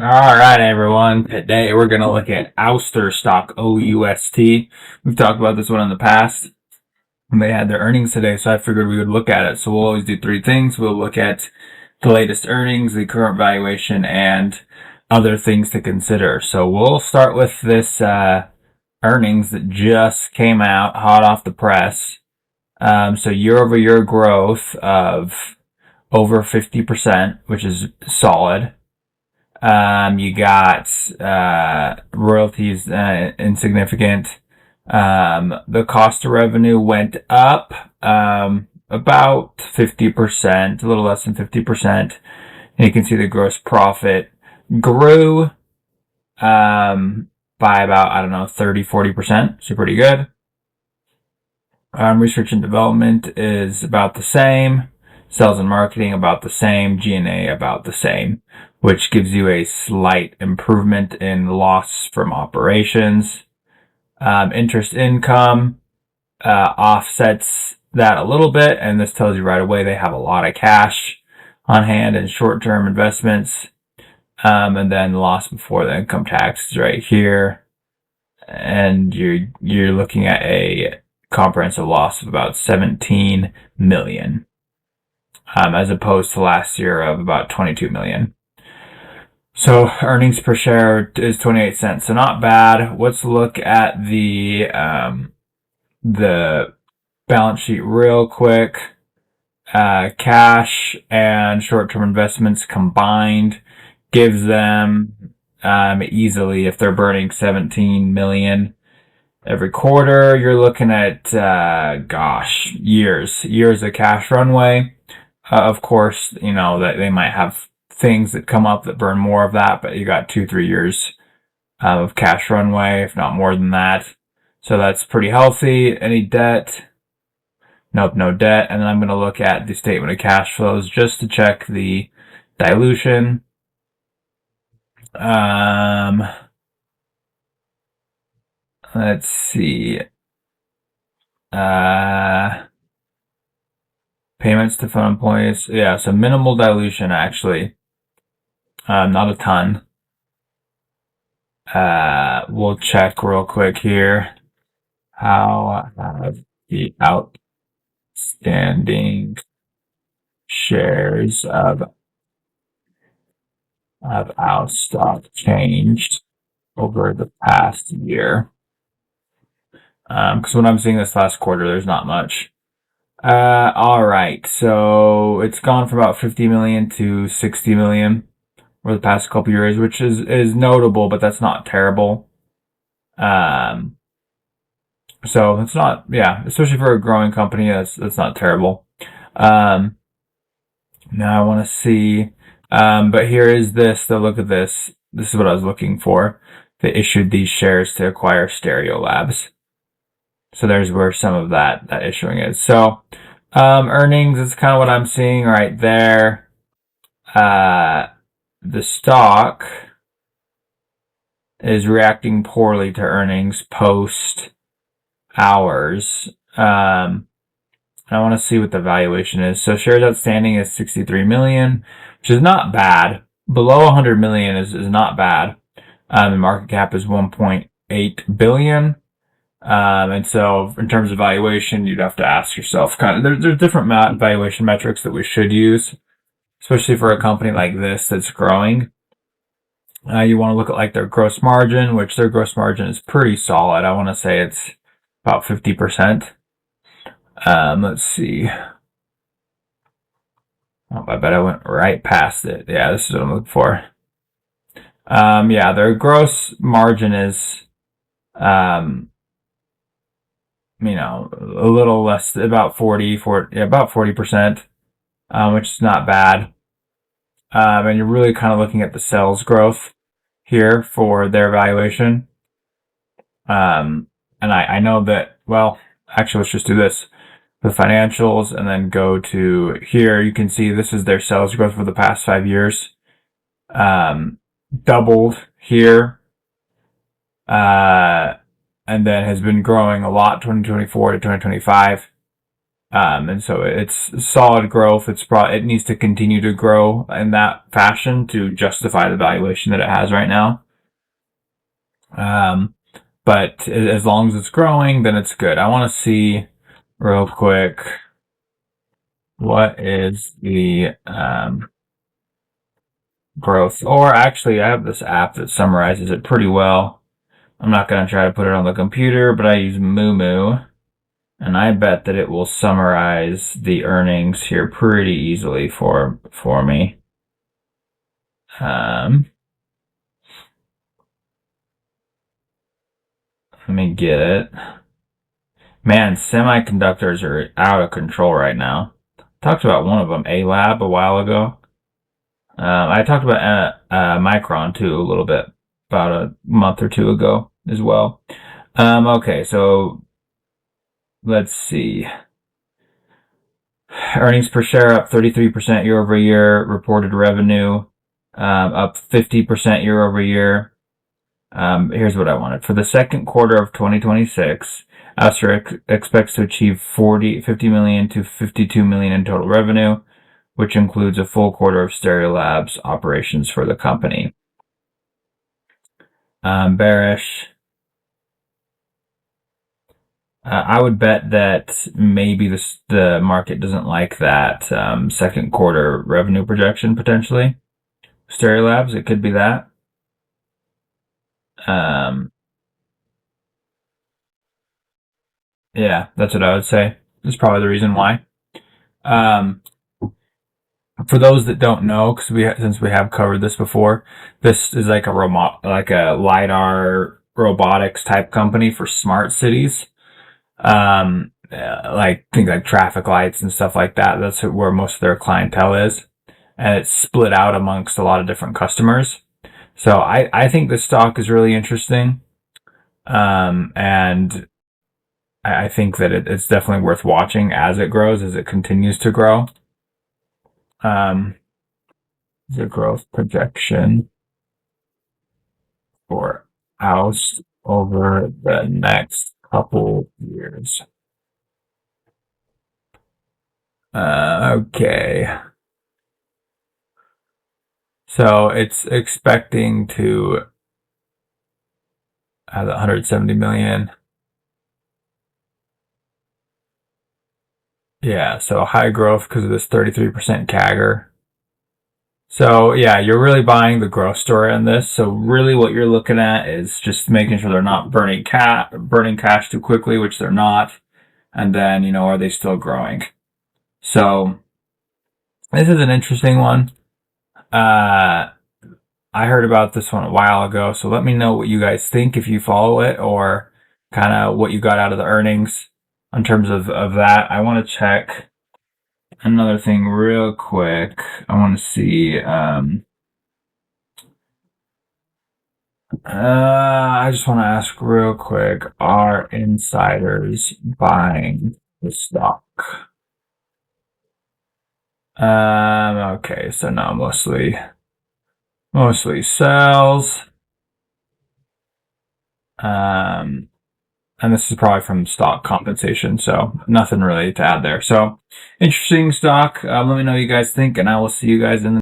All right, everyone. Today we're going to look at Ouster stock, OUST. We've talked about this one in the past, and they had their earnings today, so I figured we would look at it. So we'll always do three things. We'll look at the latest earnings, the current valuation, and other things to consider. So we'll start with this earnings that just came out hot off the press. So year-over-year growth of over 50%, which is solid. You got royalties insignificant. The cost of revenue went up about 50%, a little less than 50%. And you can see the gross profit grew by about, I don't know, 30-40%. So pretty good. Research and development is about the same. Sales and marketing about the same. G&A about the same, which gives you a slight improvement in loss from operations. Interest income offsets that a little bit, and this tells you right away they have a lot of cash on hand and short-term investments. And then loss before the income tax is right here, and you're looking at a comprehensive loss of about 17 million. As opposed to last year of about 22 million. So earnings per share is 28 cents. So not bad. Let's look at the balance sheet real quick. Cash and short-term investments combined gives them easily, if they're burning 17 million every quarter, you're looking at years of cash runway. Of course, you know that they might have things that come up that burn more of that, but you got 2-3 years of cash runway, if not more than that. So that's pretty healthy. Any debt? Nope, no debt. And then I'm going to look at the statement of cash flows just to check the dilution. Let's see. Payments to fund employees. Yeah, so minimal dilution, actually. Not a ton. We'll check real quick here. How have the outstanding shares of our stock changed over the past year? Because when I'm seeing this last quarter, there's not much. All right. So it's gone from about 50 million to 60 million over the past couple years, which is notable, but that's not terrible. So it's not, yeah, especially for a growing company, that's not terrible. Now I want to see, but here is this. So look at this. This is what I was looking for. They issued these shares to acquire Stereo Labs. So there's where some of that issuing is. So earnings is kind of what I'm seeing right there. The stock is reacting poorly to earnings post hours. I want to see what the valuation is. So shares outstanding is 63 million, which is not bad. Below 100 million is not bad. The market cap is 1.8 billion. And so in terms of valuation, you'd have to ask yourself there's different valuation metrics that we should use, especially for a company like this that's growing. You want to look at like their gross margin, which their gross margin is pretty solid. I want to say it's about 50%. Let's see. Oh, I bet I went right past it. Yeah, this is what I'm looking for. Yeah, their gross margin is, you know, a little less, about 40%, which is not bad. And you're really kind of looking at the sales growth here for their valuation. And I know that, well, actually, let's just do this. The financials, and then go to here. You can see this is their sales growth for the past 5 years. Doubled here. And then has been growing a lot 2024 to 2025. And so it's solid growth. It needs to continue to grow in that fashion to justify the valuation that it has right now. But as long as it's growing, then it's good. I want to see real quick what is the growth. Or actually, I have this app that summarizes it pretty well. I'm not going to try to put it on the computer, but I use Moo, and I bet that it will summarize the earnings here pretty easily for me. Let me get it. Man, semiconductors are out of control right now. Talked about one of them, A-Lab, a while ago. I talked about Micron too a little bit, about a month or two ago as well. Okay, so let's see. Earnings per share up 33% year over year. Reported revenue up 50% year over year. Here's what I wanted. For the second quarter of 2026, Ouster expects to achieve 50 million to 52 million in total revenue, which includes a full quarter of Stereolabs operations for the company. Bearish. I would bet that maybe the market doesn't like that second quarter revenue projection potentially. Stereolabs, it could be that. Yeah, that's what I would say. That's probably the reason why. For those that don't know, since we have covered this before, this is like a lidar robotics type company for smart cities. Like things like traffic lights and stuff like that. That's where most of their clientele is, and it's split out amongst a lot of different customers. So I think this stock is really interesting, and I think that it's definitely worth watching as it grows, as it continues to grow. The growth projection for House over the next couple years. Okay. So it's expecting to have 170 million. Yeah, so high growth because of this 33% CAGR. So yeah, you're really buying the growth story on this. So really what you're looking at is just making sure they're not burning cash too quickly, which they're not. And then, are they still growing? So this is an interesting one. I heard about this one a while ago, so let me know what you guys think if you follow it, or kind of what you got out of the earnings in terms of that. I want to check another thing real quick. I want to see. I just want to ask real quick: are insiders buying the stock? Okay, so no, mostly sells. And this is probably from stock compensation, so nothing really to add there. So interesting stock. Let me know what you guys think, and I will see you guys in the